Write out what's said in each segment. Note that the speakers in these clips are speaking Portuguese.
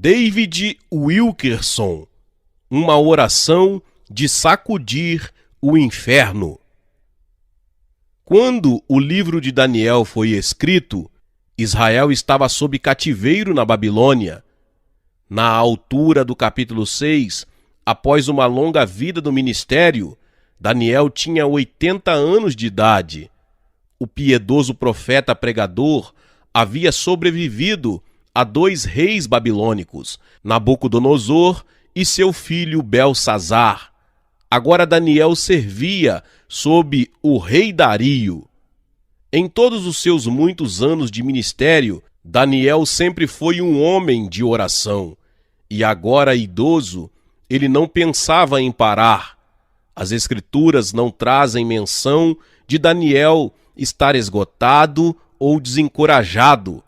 David Wilkerson, uma oração de sacudir o inferno. Quando o livro de Daniel foi escrito, Israel estava sob cativeiro na Babilônia. Na altura do capítulo 6, após uma longa vida do ministério, Daniel tinha 80 anos de idade. O piedoso profeta pregador havia sobrevivido a 2 reis babilônicos, Nabucodonosor e seu filho Belsazar. Agora Daniel servia sob o rei Dario. Em todos os seus muitos anos de ministério, Daniel sempre foi um homem de oração. E agora, idoso, ele não pensava em parar. As Escrituras não trazem menção de Daniel estar esgotado ou desencorajado.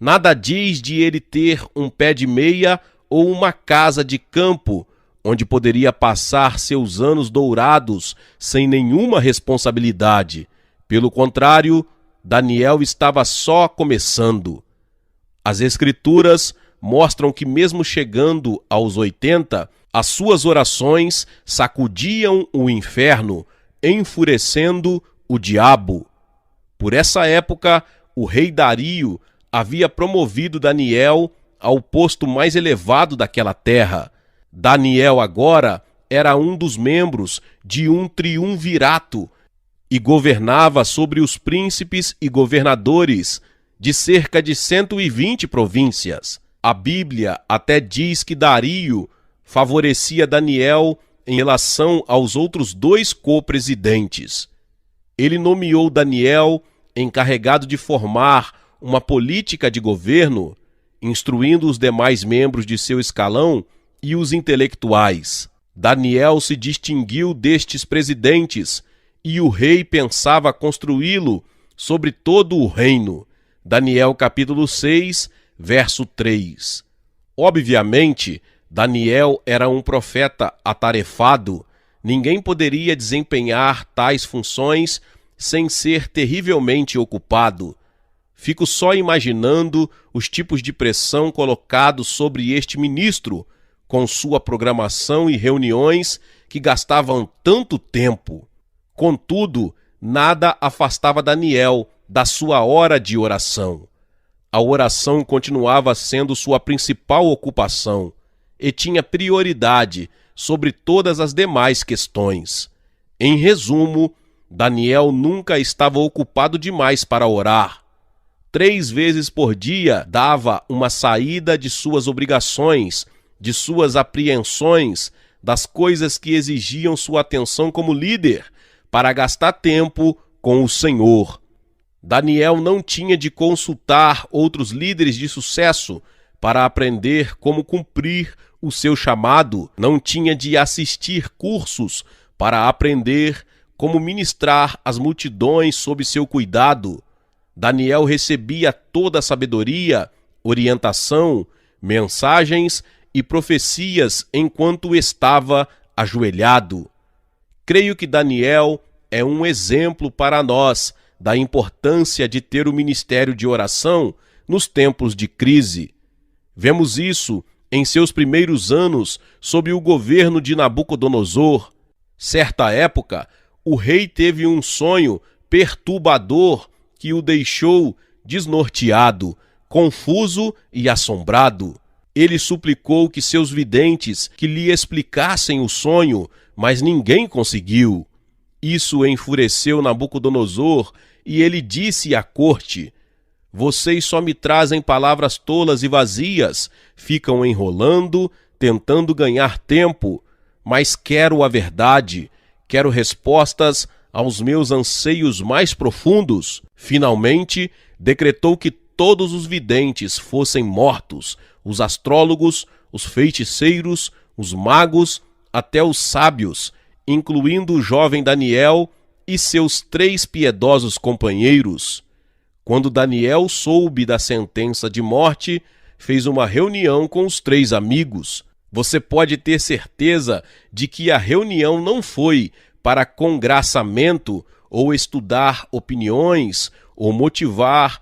Nada diz de ele ter um pé de meia ou uma casa de campo, onde poderia passar seus anos dourados sem nenhuma responsabilidade. Pelo contrário, Daniel estava só começando. As Escrituras mostram que mesmo chegando aos 80, as suas orações sacudiam o inferno, enfurecendo o diabo. Por essa época, o rei Dario havia promovido Daniel ao posto mais elevado daquela terra. Daniel agora era um dos membros de um triunvirato e governava sobre os príncipes e governadores de cerca de 120 províncias. A Bíblia até diz que Dario favorecia Daniel em relação aos outros 2 co-presidentes. Ele nomeou Daniel encarregado de formar uma política de governo, instruindo os demais membros de seu escalão e os intelectuais. Daniel se distinguiu destes presidentes e o rei pensava construí-lo sobre todo o reino. Daniel capítulo 6, verso 3. Obviamente, Daniel era um profeta atarefado. Ninguém poderia desempenhar tais funções sem ser terrivelmente ocupado. Fico só imaginando os tipos de pressão colocados sobre este ministro, com sua programação e reuniões que gastavam tanto tempo. Contudo, nada afastava Daniel da sua hora de oração. A oração continuava sendo sua principal ocupação e tinha prioridade sobre todas as demais questões. Em resumo, Daniel nunca estava ocupado demais para orar. 3 vezes por dia dava uma saída de suas obrigações, de suas apreensões, das coisas que exigiam sua atenção como líder, para gastar tempo com o Senhor. Daniel não tinha de consultar outros líderes de sucesso para aprender como cumprir o seu chamado, não tinha de assistir cursos para aprender como ministrar as multidões sob seu cuidado. Daniel recebia toda a sabedoria, orientação, mensagens e profecias enquanto estava ajoelhado. Creio que Daniel é um exemplo para nós da importância de ter o ministério de oração nos tempos de crise. Vemos isso em seus primeiros anos sob o governo de Nabucodonosor. Certa época, o rei teve um sonho perturbador que o deixou desnorteado, confuso e assombrado. Ele suplicou que seus videntes que lhe explicassem o sonho, mas ninguém conseguiu. Isso enfureceu Nabucodonosor e ele disse à corte: "Vocês só me trazem palavras tolas e vazias, ficam enrolando, tentando ganhar tempo, mas quero a verdade, quero respostas aos meus anseios mais profundos." Finalmente, decretou que todos os videntes fossem mortos, os astrólogos, os feiticeiros, os magos, até os sábios, incluindo o jovem Daniel e seus 3 piedosos companheiros. Quando Daniel soube da sentença de morte, fez uma reunião com os 3 amigos. Você pode ter certeza de que a reunião não foi para congraçamento ou estudar opiniões ou motivar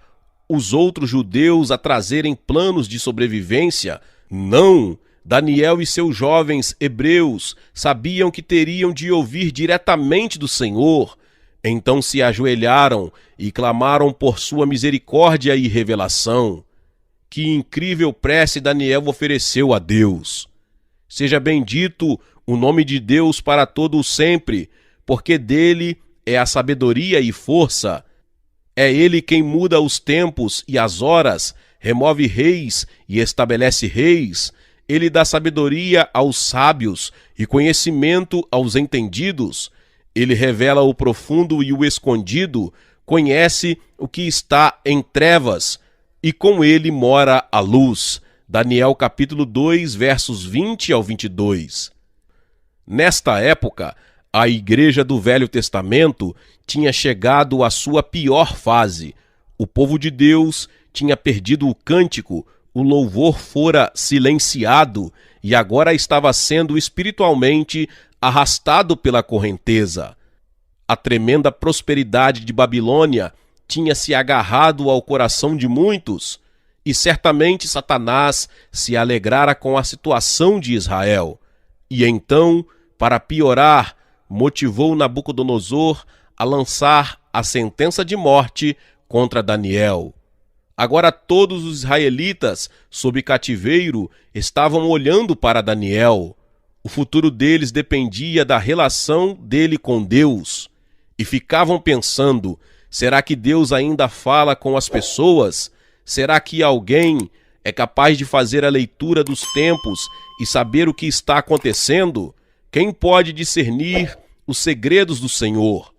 os outros judeus a trazerem planos de sobrevivência. Não! Daniel e seus jovens hebreus sabiam que teriam de ouvir diretamente do Senhor. Então se ajoelharam e clamaram por sua misericórdia e revelação. Que incrível prece Daniel ofereceu a Deus! Seja bendito o nome de Deus para todo o sempre, porque dele é a sabedoria e força. É ele quem muda os tempos e as horas, remove reis e estabelece reis. Ele dá sabedoria aos sábios e conhecimento aos entendidos. Ele revela o profundo e o escondido, conhece o que está em trevas, e com ele mora a luz. Daniel capítulo 2, versos 20 ao 22. Nesta época, a igreja do Velho Testamento tinha chegado à sua pior fase. O povo de Deus tinha perdido o cântico, o louvor fora silenciado e agora estava sendo espiritualmente arrastado pela correnteza. A tremenda prosperidade de Babilônia tinha se agarrado ao coração de muitos, e certamente Satanás se alegrara com a situação de Israel. E então, para piorar, motivou Nabucodonosor a lançar a sentença de morte contra Daniel. Agora todos os israelitas, sob cativeiro, estavam olhando para Daniel. O futuro deles dependia da relação dele com Deus. E ficavam pensando: será que Deus ainda fala com as pessoas? Será que alguém é capaz de fazer a leitura dos tempos e saber o que está acontecendo? Quem pode discernir os segredos do Senhor?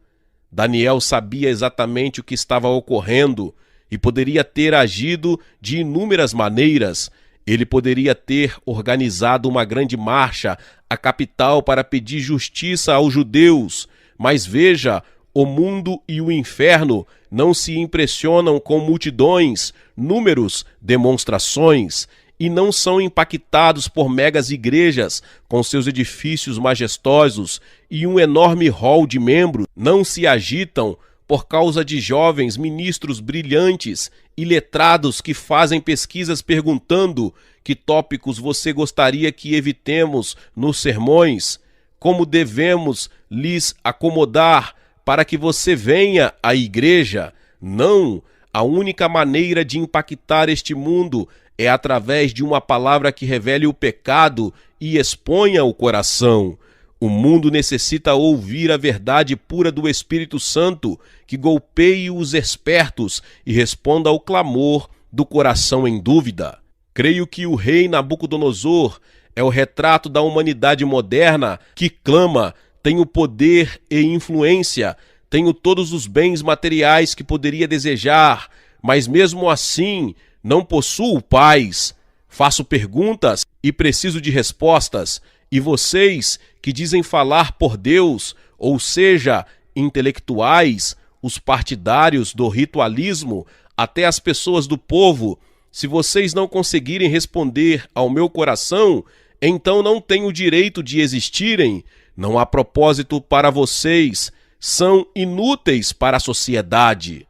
Daniel sabia exatamente o que estava ocorrendo e poderia ter agido de inúmeras maneiras. Ele poderia ter organizado uma grande marcha à capital para pedir justiça aos judeus. Mas veja, o mundo e o inferno não se impressionam com multidões, números, demonstrações, e não são impactados por megas igrejas com seus edifícios majestosos e um enorme hall de membros. Não se agitam por causa de jovens ministros brilhantes e letrados que fazem pesquisas perguntando que tópicos você gostaria que evitemos nos sermões, como devemos lhes acomodar para que você venha à igreja. Não, a única maneira de impactar este mundo é através de uma palavra que revele o pecado e exponha o coração. O mundo necessita ouvir a verdade pura do Espírito Santo, que golpeie os espertos e responda ao clamor do coração em dúvida. Creio que o rei Nabucodonosor é o retrato da humanidade moderna que clama: tenho poder e influência, tenho todos os bens materiais que poderia desejar, mas mesmo assim não possuo paz. Faço perguntas e preciso de respostas. E vocês que dizem falar por Deus, ou seja, intelectuais, os partidários do ritualismo, até as pessoas do povo, se vocês não conseguirem responder ao meu coração, então não têm o direito de existirem. Não há propósito para vocês, são inúteis para a sociedade.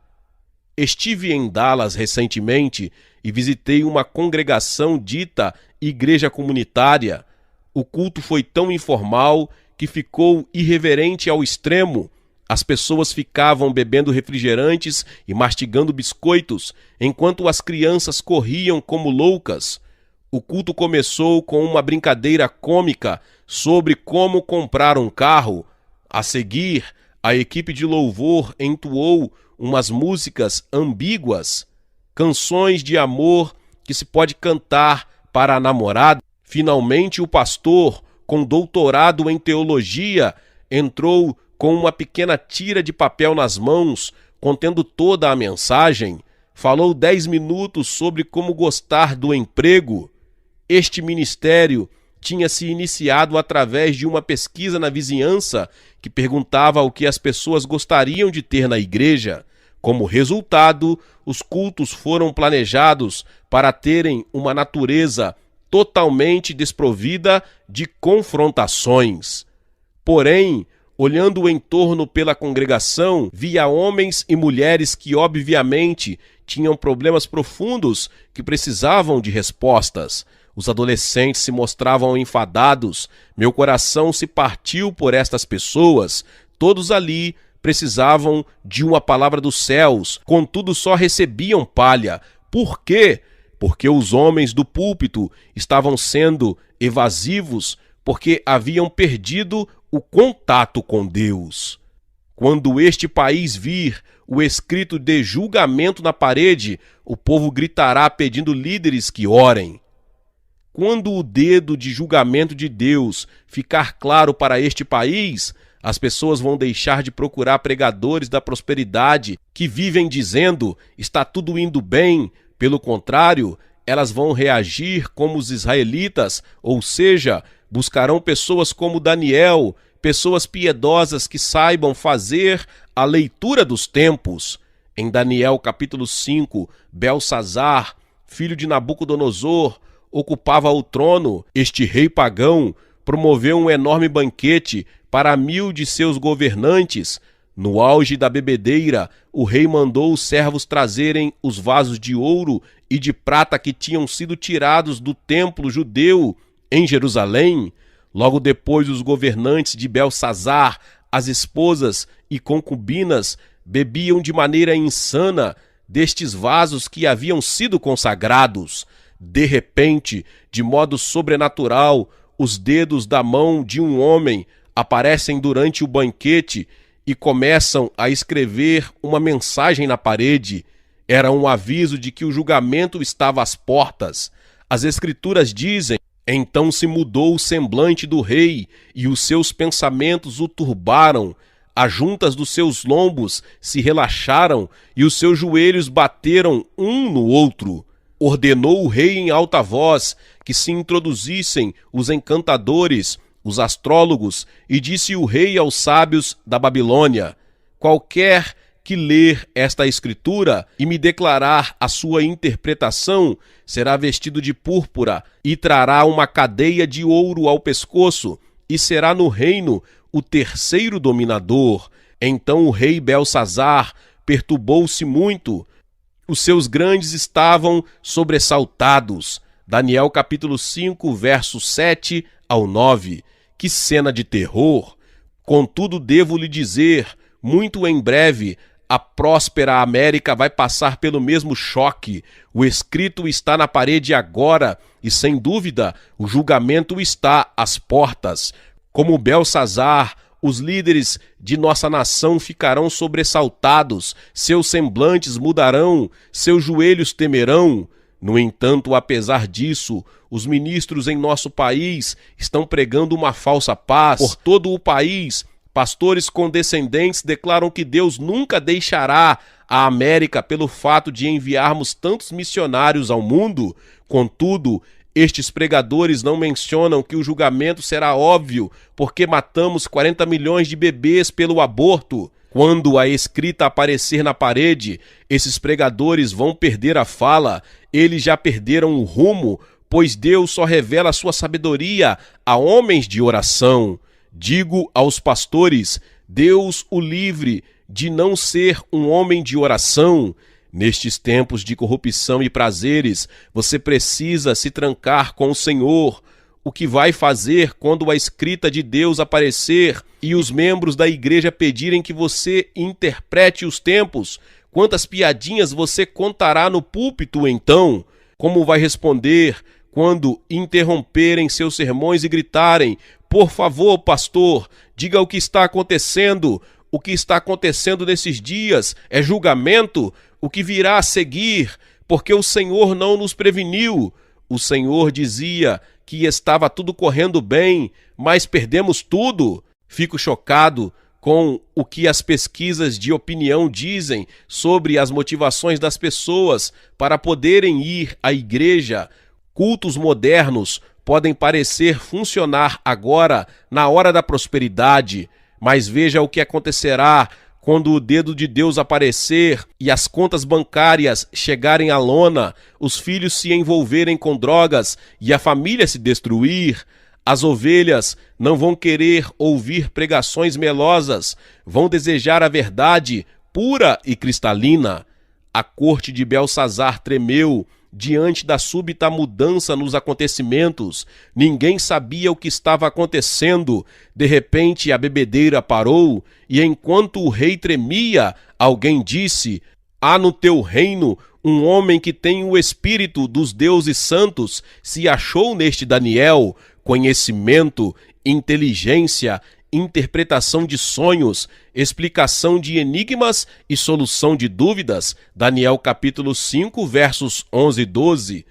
Estive em Dallas recentemente e visitei uma congregação dita igreja comunitária. O culto foi tão informal que ficou irreverente ao extremo. As pessoas ficavam bebendo refrigerantes e mastigando biscoitos, enquanto as crianças corriam como loucas. O culto começou com uma brincadeira cômica sobre como comprar um carro. A seguir, a equipe de louvor entoou umas músicas ambíguas, canções de amor que se pode cantar para a namorada. Finalmente, o pastor, com doutorado em teologia, entrou com uma pequena tira de papel nas mãos, contendo toda a mensagem. Falou 10 minutos sobre como gostar do emprego. Este ministério tinha se iniciado através de uma pesquisa na vizinhança que perguntava o que as pessoas gostariam de ter na igreja. Como resultado, os cultos foram planejados para terem uma natureza totalmente desprovida de confrontações. Porém, olhando o entorno pela congregação, via homens e mulheres que obviamente tinham problemas profundos que precisavam de respostas. Os adolescentes se mostravam enfadados, meu coração se partiu por estas pessoas, todos ali precisavam de uma palavra dos céus, contudo só recebiam palha. Por quê? Porque os homens do púlpito estavam sendo evasivos, porque haviam perdido o contato com Deus. Quando este país vir o escrito de julgamento na parede, o povo gritará pedindo líderes que orem. Quando o dedo de julgamento de Deus ficar claro para este país, as pessoas vão deixar de procurar pregadores da prosperidade que vivem dizendo está tudo indo bem. Pelo contrário, elas vão reagir como os israelitas, ou seja, buscarão pessoas como Daniel, pessoas piedosas que saibam fazer a leitura dos tempos. Em Daniel capítulo 5, Belsazar, filho de Nabucodonosor, ocupava o trono. Este rei pagão promoveu um enorme banquete para 1000 de seus governantes. No auge da bebedeira, o rei mandou os servos trazerem os vasos de ouro e de prata que tinham sido tirados do templo judeu em Jerusalém. Logo depois, os governantes de Belsazar, as esposas e concubinas, bebiam de maneira insana destes vasos que haviam sido consagrados. De repente, de modo sobrenatural, os dedos da mão de um homem aparecem durante o banquete e começam a escrever uma mensagem na parede. Era um aviso de que o julgamento estava às portas. As escrituras dizem: então se mudou o semblante do rei e os seus pensamentos o turbaram. As juntas dos seus lombos se relaxaram e os seus joelhos bateram um no outro. Ordenou o rei em alta voz que se introduzissem os encantadores, os astrólogos, e disse o rei aos sábios da Babilônia: qualquer que ler esta escritura e me declarar a sua interpretação será vestido de púrpura e trará uma cadeia de ouro ao pescoço e será no reino o terceiro dominador. Então o rei Belsazar perturbou-se muito. Os seus grandes estavam sobressaltados. Daniel capítulo 5, versos 7 ao 9. Que cena de terror! Contudo, devo lhe dizer, muito em breve, a próspera América vai passar pelo mesmo choque. O escrito está na parede agora e, sem dúvida, o julgamento está às portas. Como Belsazar, os líderes de nossa nação ficarão sobressaltados, seus semblantes mudarão, seus joelhos temerão. No entanto, apesar disso, os ministros em nosso país estão pregando uma falsa paz. Por todo o país, pastores condescendentes declaram que Deus nunca deixará a América pelo fato de enviarmos tantos missionários ao mundo. Contudo, estes pregadores não mencionam que o julgamento será óbvio porque matamos 40 milhões de bebês pelo aborto. Quando a escrita aparecer na parede, esses pregadores vão perder a fala. Eles já perderam o rumo, pois Deus só revela sua sabedoria a homens de oração. Digo aos pastores: Deus o livre de não ser um homem de oração. Nestes tempos de corrupção e prazeres, você precisa se trancar com o Senhor. O que vai fazer quando a escrita de Deus aparecer e os membros da igreja pedirem que você interprete os tempos? Quantas piadinhas você contará no púlpito então? Como vai responder quando interromperem seus sermões e gritarem: por favor, pastor, diga o que está acontecendo? O que está acontecendo nesses dias é julgamento? O que virá a seguir? Porque o Senhor não nos preveniu. O Senhor dizia que estava tudo correndo bem, mas perdemos tudo. Fico chocado com o que as pesquisas de opinião dizem sobre as motivações das pessoas para poderem ir à igreja. Cultos modernos podem parecer funcionar agora na hora da prosperidade, mas veja o que acontecerá quando o dedo de Deus aparecer e as contas bancárias chegarem à lona, os filhos se envolverem com drogas e a família se destruir. As ovelhas não vão querer ouvir pregações melosas, vão desejar a verdade pura e cristalina. A corte de Belsazar tremeu diante da súbita mudança nos acontecimentos. Ninguém sabia o que estava acontecendo. De repente a bebedeira parou, e enquanto o rei tremia, alguém disse: há no teu reino um homem que tem o espírito dos deuses santos. Se achou neste Daniel conhecimento, inteligência, interpretação de sonhos, explicação de enigmas e solução de dúvidas. Daniel capítulo 5, versos 11 e 12.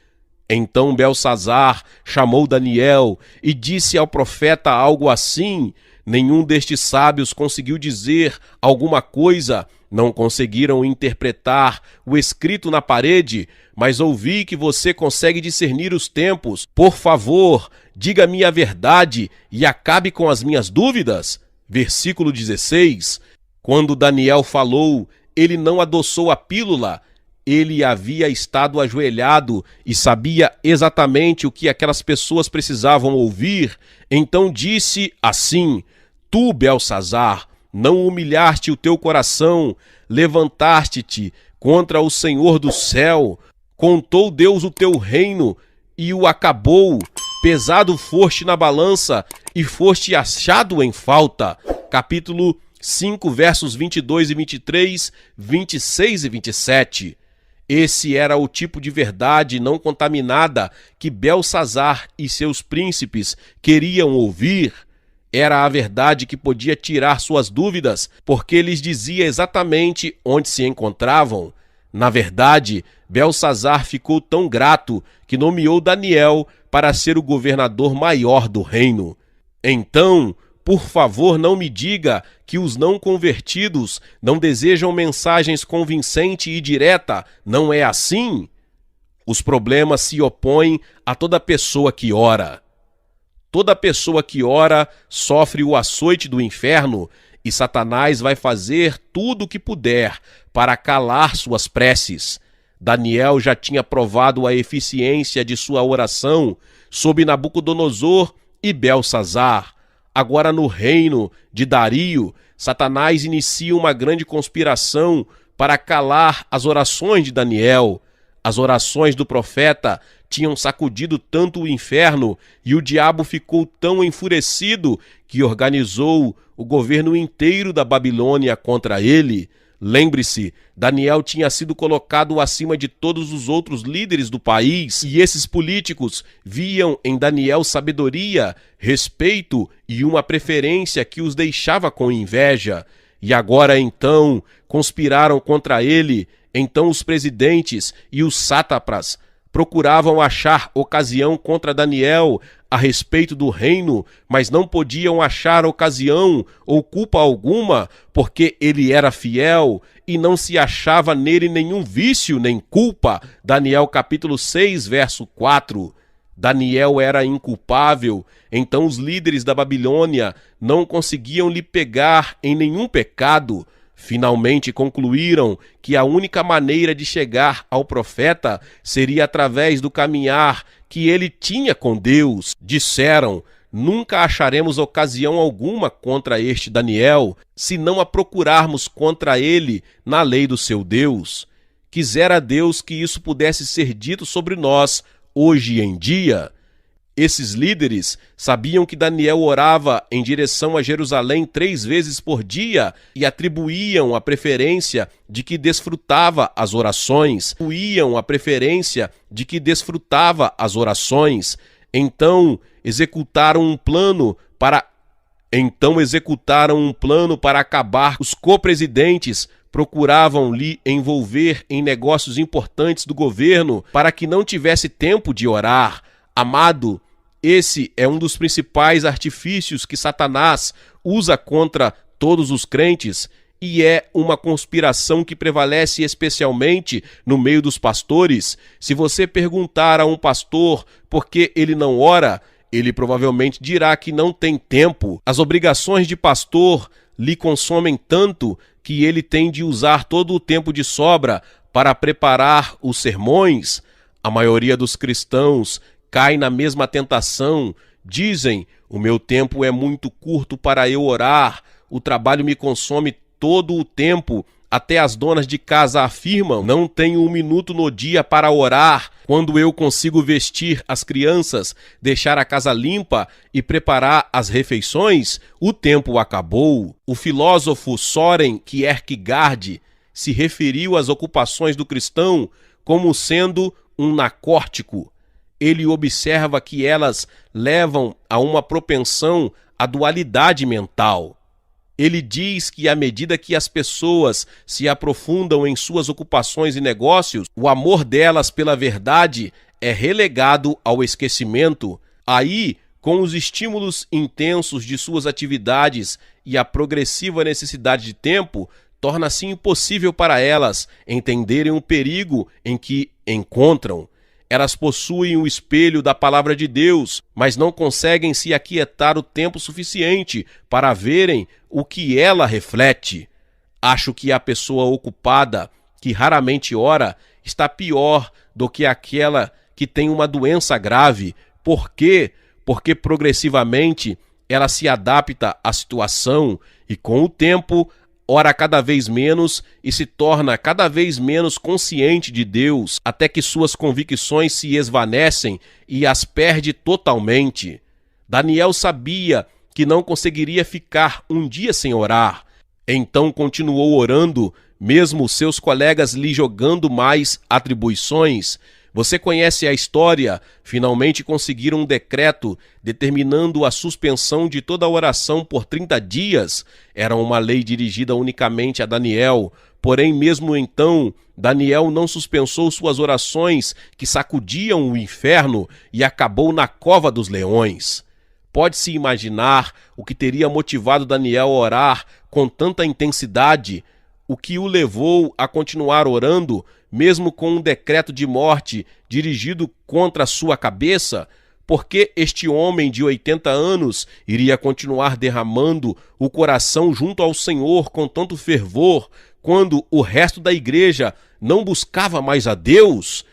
Então Beltsazar chamou Daniel e disse ao profeta algo assim: nenhum destes sábios conseguiu dizer alguma coisa, não conseguiram interpretar o escrito na parede, mas ouvi que você consegue discernir os tempos. Por favor, diga-me a verdade e acabe com as minhas dúvidas. Versículo 16. Quando Daniel falou, ele não adoçou a pílula. Ele havia estado ajoelhado e sabia exatamente o que aquelas pessoas precisavam ouvir. Então disse assim: tu, Beltsazar, não humilhaste o teu coração, levantaste-te contra o Senhor do céu, contou Deus o teu reino e o acabou, pesado foste na balança e foste achado em falta. Capítulo 5, versos 22 e 23, 26 e 27. Esse era o tipo de verdade não contaminada que Beltsazar e seus príncipes queriam ouvir. Era a verdade que podia tirar suas dúvidas, porque lhes dizia exatamente onde se encontravam. Na verdade, Beltsazar ficou tão grato que nomeou Daniel para ser o governador maior do reino. Então, por favor, não me diga que os não convertidos não desejam mensagens convincente e direta. Não é assim? Os problemas se opõem a toda pessoa que ora. Toda pessoa que ora sofre o açoite do inferno, e Satanás vai fazer tudo o que puder para calar suas preces. Daniel já tinha provado a eficiência de sua oração sob Nabucodonosor e Beltsazar. Agora, no reino de Dario, Satanás inicia uma grande conspiração para calar as orações de Daniel. As orações do profeta tinham sacudido tanto o inferno e o diabo ficou tão enfurecido que organizou o governo inteiro da Babilônia contra ele. Lembre-se, Daniel tinha sido colocado acima de todos os outros líderes do país, e esses políticos viam em Daniel sabedoria, respeito e uma preferência que os deixava com inveja. E agora então conspiraram contra ele. Então os presidentes e os sátrapas procuravam achar ocasião contra Daniel a respeito do reino, mas não podiam achar ocasião ou culpa alguma, porque ele era fiel e não se achava nele nenhum vício nem culpa. Daniel capítulo 6, verso 4. Daniel era inculpável, então os líderes da Babilônia não conseguiam lhe pegar em nenhum pecado. Finalmente concluíram que a única maneira de chegar ao profeta seria através do caminhar que ele tinha com Deus. Disseram: nunca acharemos ocasião alguma contra este Daniel, se não a procurarmos contra ele na lei do seu Deus. Quisera Deus que isso pudesse ser dito sobre nós hoje em dia. Esses líderes sabiam que Daniel orava em direção a Jerusalém 3 vezes por dia e atribuíam a preferência de que desfrutava as orações. Então executaram um plano para acabar. Os co-presidentes procuravam lhe envolver em negócios importantes do governo para que não tivesse tempo de orar. Amado, esse é um dos principais artifícios que Satanás usa contra todos os crentes, e é uma conspiração que prevalece especialmente no meio dos pastores. Se você perguntar a um pastor por que ele não ora, ele provavelmente dirá que não tem tempo. As obrigações de pastor lhe consomem tanto que ele tem de usar todo o tempo de sobra para preparar os sermões. A maioria dos cristãos cai na mesma tentação. Dizem: o meu tempo é muito curto para eu orar, o trabalho me consome todo o tempo. Até as donas de casa afirmam: não tenho um minuto no dia para orar. Quando eu consigo vestir as crianças, deixar a casa limpa e preparar as refeições, o tempo acabou. O filósofo Søren Kierkegaard se referiu às ocupações do cristão como sendo um narcótico. Ele observa que elas levam a uma propensão à dualidade mental. Ele diz que à medida que as pessoas se aprofundam em suas ocupações e negócios, o amor delas pela verdade é relegado ao esquecimento. Aí, com os estímulos intensos de suas atividades e a progressiva necessidade de tempo, torna-se impossível para elas entenderem o perigo em que encontram. Elas possuem o espelho da palavra de Deus, mas não conseguem se aquietar o tempo suficiente para verem o que ela reflete. Acho que a pessoa ocupada, que raramente ora, está pior do que aquela que tem uma doença grave. Por quê? Porque progressivamente ela se adapta à situação e com o tempo ora cada vez menos e se torna cada vez menos consciente de Deus, até que suas convicções se esvanecem e as perde totalmente. Daniel sabia que não conseguiria ficar um dia sem orar. Então continuou orando, mesmo seus colegas lhe jogando mais atribuições. Você conhece a história? Finalmente conseguiram um decreto determinando a suspensão de toda a oração por 30 dias. Era uma lei dirigida unicamente a Daniel. Porém, mesmo então, Daniel não suspensou suas orações que sacudiam o inferno e acabou na cova dos leões. Pode-se imaginar o que teria motivado Daniel a orar com tanta intensidade, o que o levou a continuar orando, mesmo com um decreto de morte dirigido contra a sua cabeça? Porque este homem de 80 anos iria continuar derramando o coração junto ao Senhor com tanto fervor, quando o resto da igreja não buscava mais a Deus?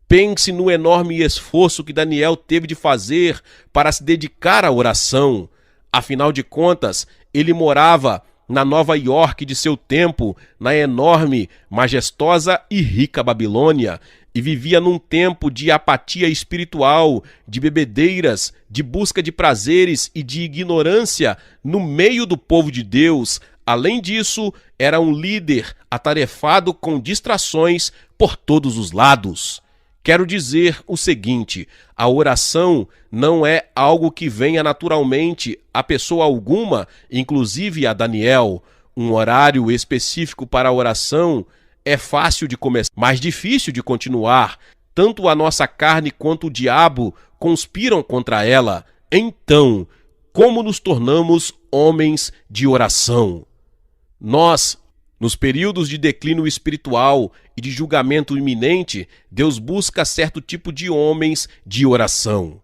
Pense no enorme esforço que Daniel teve de fazer para se dedicar à oração. Afinal de contas, ele morava na Nova York de seu tempo, na enorme, majestosa e rica Babilônia, e vivia num tempo de apatia espiritual, de bebedeiras, de busca de prazeres e de ignorância no meio do povo de Deus. Além disso, era um líder atarefado com distrações por todos os lados. Quero dizer o seguinte: a oração não é algo que venha naturalmente a pessoa alguma, inclusive a Daniel. Um horário específico para a oração é fácil de começar, mas difícil de continuar. Tanto a nossa carne quanto o diabo conspiram contra ela. Então, como nos tornamos homens de oração? Nós, nos períodos de declínio espiritual e de julgamento iminente, Deus busca certo tipo de homens de oração.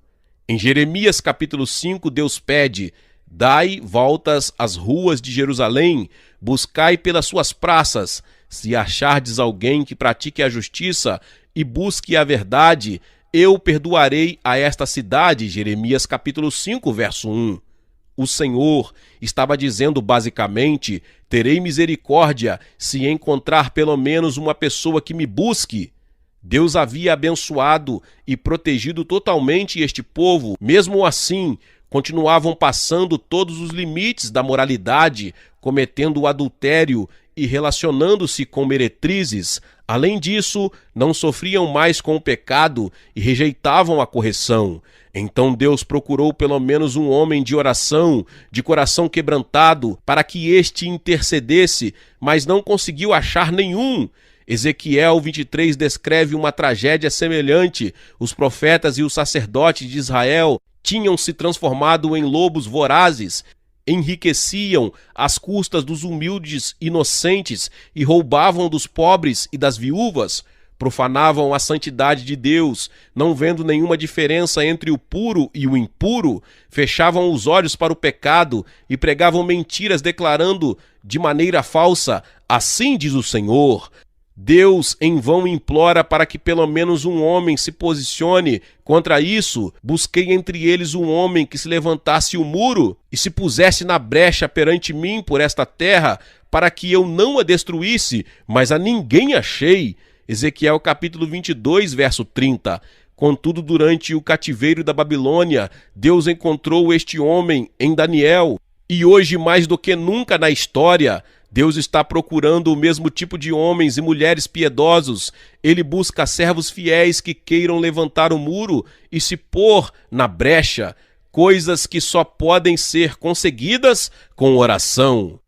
Em Jeremias capítulo 5, Deus pede: dai voltas às ruas de Jerusalém, buscai pelas suas praças. Se achardes alguém que pratique a justiça e busque a verdade, eu perdoarei a esta cidade. Jeremias capítulo 5, verso 1. O Senhor estava dizendo basicamente: terei misericórdia se encontrar pelo menos uma pessoa que me busque. Deus havia abençoado e protegido totalmente este povo. Mesmo assim, continuavam passando todos os limites da moralidade, cometendo o adultério e relacionando-se com meretrizes. Além disso, não sofriam mais com o pecado e rejeitavam a correção. Então Deus procurou pelo menos um homem de oração, de coração quebrantado, para que este intercedesse, mas não conseguiu achar nenhum. Ezequiel 23 descreve uma tragédia semelhante. Os profetas e os sacerdotes de Israel tinham se transformado em lobos vorazes, enriqueciam às custas dos humildes inocentes e roubavam dos pobres e das viúvas. Profanavam a santidade de Deus, não vendo nenhuma diferença entre o puro e o impuro, fechavam os olhos para o pecado e pregavam mentiras declarando de maneira falsa: assim diz o Senhor. Deus em vão implora para que pelo menos um homem se posicione contra isso. Busquei entre eles um homem que se levantasse o muro e se pusesse na brecha perante mim por esta terra, para que eu não a destruísse, mas a ninguém achei. Ezequiel capítulo 22, verso 30. Contudo, durante o cativeiro da Babilônia, Deus encontrou este homem em Daniel. E hoje, mais do que nunca na história, Deus está procurando o mesmo tipo de homens e mulheres piedosos. Ele busca servos fiéis que queiram levantar o muro e se pôr na brecha, coisas que só podem ser conseguidas com oração.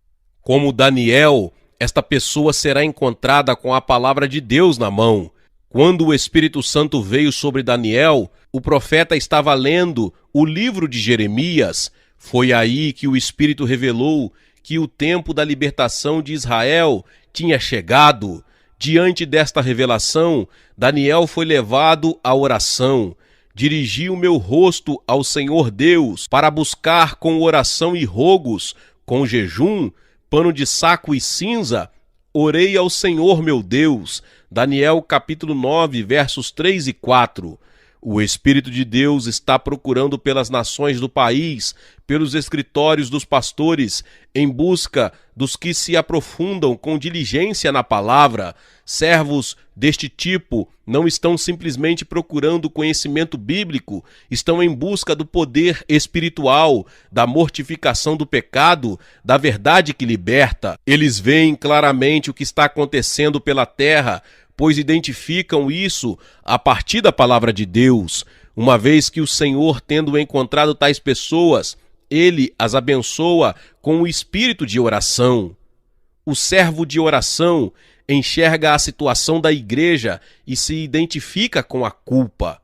Como Daniel, esta pessoa será encontrada com a palavra de Deus na mão. Quando o Espírito Santo veio sobre Daniel, o profeta estava lendo o livro de Jeremias. Foi aí que o Espírito revelou que o tempo da libertação de Israel tinha chegado. Diante desta revelação, Daniel foi levado à oração. Dirigi o meu rosto ao Senhor Deus para buscar com oração e rogos, com jejum, pano de saco e cinza, orei ao Senhor meu Deus. Daniel capítulo 9, versos 3 e 4. O Espírito de Deus está procurando pelas nações do país, pelos escritórios dos pastores, em busca dos que se aprofundam com diligência na palavra. Servos deste tipo não estão simplesmente procurando conhecimento bíblico, estão em busca do poder espiritual, da mortificação do pecado, da verdade que liberta. Eles veem claramente o que está acontecendo pela terra, pois identificam isso a partir da palavra de Deus. Uma vez que o Senhor, tendo encontrado tais pessoas, ele as abençoa com o espírito de oração. O servo de oração enxerga a situação da igreja e se identifica com a culpa.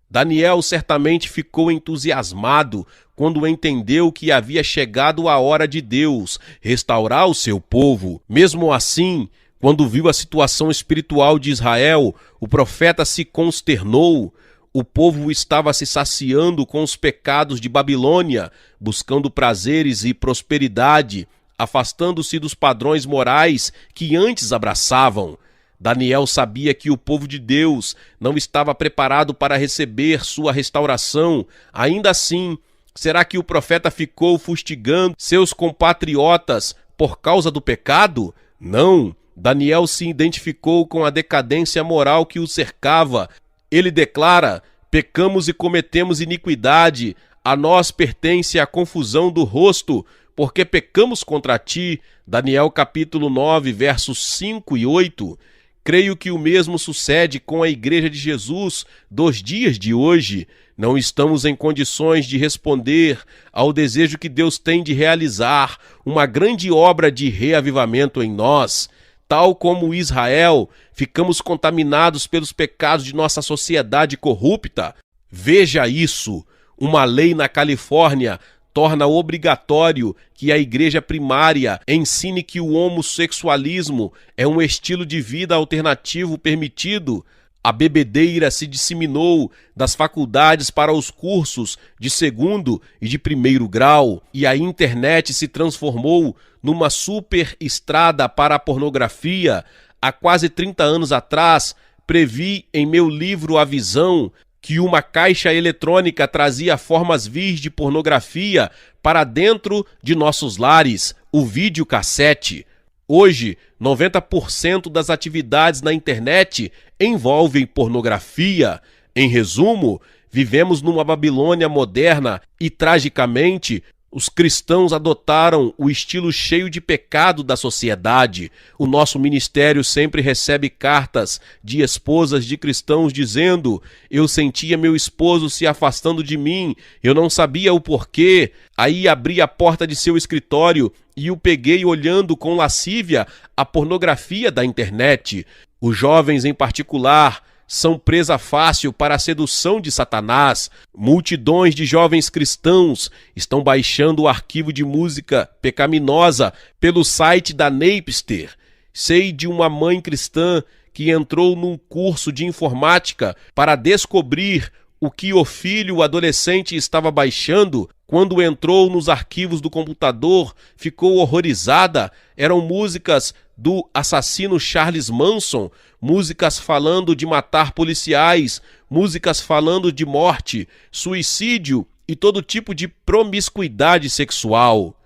Daniel certamente ficou entusiasmado quando entendeu que havia chegado a hora de Deus restaurar o seu povo. Mesmo assim, quando viu a situação espiritual de Israel, o profeta se consternou. O povo estava se saciando com os pecados de Babilônia, buscando prazeres e prosperidade, afastando-se dos padrões morais que antes abraçavam. Daniel sabia que o povo de Deus não estava preparado para receber sua restauração. Ainda assim, será que o profeta ficou fustigando seus compatriotas por causa do pecado? Não. Daniel se identificou com a decadência moral que o cercava. Ele declara: pecamos e cometemos iniquidade, a nós pertence a confusão do rosto, porque pecamos contra ti. Daniel capítulo 9, versos 5 e 8. Creio que o mesmo sucede com a Igreja de Jesus dos dias de hoje. Não estamos em condições de responder ao desejo que Deus tem de realizar uma grande obra de reavivamento em nós. Tal como Israel, ficamos contaminados pelos pecados de nossa sociedade corrupta. Veja isso: uma lei na Califórnia torna obrigatório que a igreja primária ensine que o homossexualismo é um estilo de vida alternativo permitido. A bebedeira se disseminou das faculdades para os cursos de segundo e de primeiro grau, e a internet se transformou numa super estrada para a pornografia. Há quase 30 anos atrás, previ em meu livro A Visão que uma caixa eletrônica trazia formas vis de pornografia para dentro de nossos lares, o videocassete. Hoje, 90% das atividades na internet envolvem pornografia. Em resumo, vivemos numa Babilônia moderna e, tragicamente, os cristãos adotaram o estilo cheio de pecado da sociedade. O nosso ministério sempre recebe cartas de esposas de cristãos dizendo: eu sentia meu esposo se afastando de mim, eu não sabia o porquê. Aí abri a porta de seu escritório e o peguei olhando com lascívia a pornografia da internet. Os jovens, em particular, são presa fácil para a sedução de Satanás. Multidões de jovens cristãos estão baixando o arquivo de música pecaminosa pelo site da Napster. Sei de uma mãe cristã que entrou num curso de informática para descobrir o que o filho adolescente estava baixando. Quando entrou nos arquivos do computador, ficou horrorizada. Eram músicas do assassino Charles Manson, músicas falando de matar policiais, músicas falando de morte, suicídio e todo tipo de promiscuidade sexual.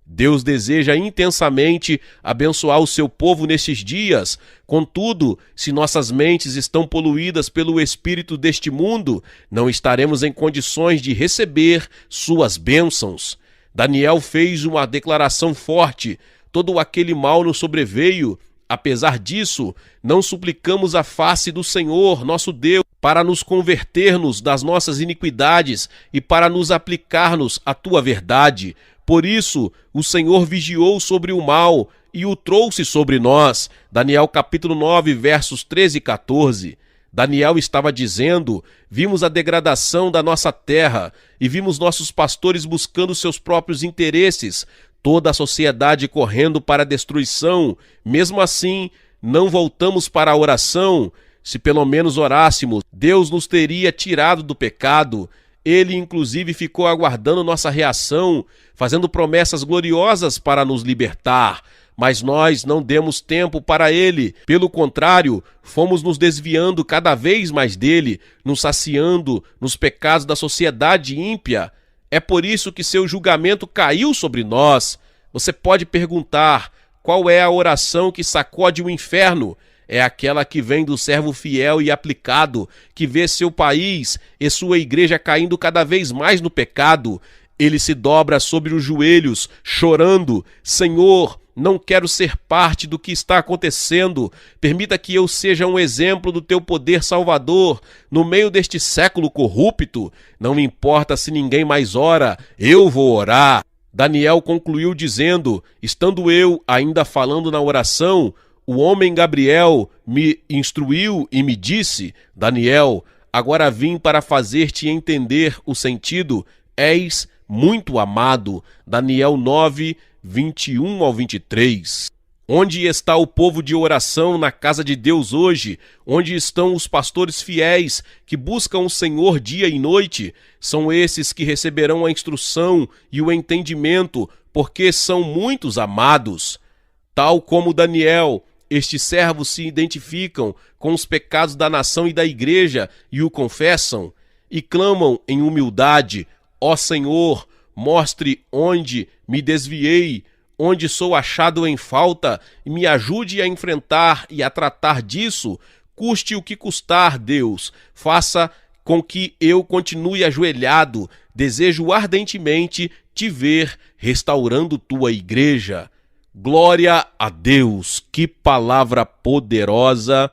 Deus deseja intensamente abençoar o seu povo nestes dias. Contudo, se nossas mentes estão poluídas pelo espírito deste mundo, não estaremos em condições de receber suas bênçãos. Daniel fez uma declaração forte: todo aquele mal nos sobreveio. Apesar disso, não suplicamos a face do Senhor, nosso Deus, para nos converter-nos das nossas iniquidades e para nos aplicar-nos à tua verdade. Por isso, o Senhor vigiou sobre o mal e o trouxe sobre nós. Daniel capítulo 9, versos 13 e 14. Daniel estava dizendo: vimos a degradação da nossa terra e vimos nossos pastores buscando seus próprios interesses, toda a sociedade correndo para a destruição. Mesmo assim, não voltamos para a oração. Se pelo menos orássemos, Deus nos teria tirado do pecado. Ele, inclusive, ficou aguardando nossa reação, fazendo promessas gloriosas para nos libertar. Mas nós não demos tempo para ele. Pelo contrário, fomos nos desviando cada vez mais dele, nos saciando nos pecados da sociedade ímpia. É por isso que seu julgamento caiu sobre nós. Você pode perguntar: qual é a oração que sacode o inferno? É aquela que vem do servo fiel e aplicado, que vê seu país e sua igreja caindo cada vez mais no pecado. Ele se dobra sobre os joelhos, chorando: Senhor, não quero ser parte do que está acontecendo. Permita que eu seja um exemplo do teu poder salvador no meio deste século corrupto. Não me importa se ninguém mais ora, eu vou orar. Daniel concluiu dizendo: estando eu ainda falando na oração, o homem Gabriel me instruiu e me disse: Daniel, agora vim para fazer-te entender o sentido. És muito amado. Daniel 9, 21 ao 23. Onde está o povo de oração na casa de Deus hoje? Onde estão os pastores fiéis que buscam o Senhor dia e noite? São esses que receberão a instrução e o entendimento, porque são muitos amados. Tal como Daniel, estes servos se identificam com os pecados da nação e da igreja e o confessam, e clamam em humildade: ó Senhor, mostre onde me desviei, onde sou achado em falta, e me ajude a enfrentar e a tratar disso. Custe o que custar, Deus, faça com que eu continue ajoelhado. Desejo ardentemente te ver restaurando tua igreja. Glória a Deus! Que palavra poderosa!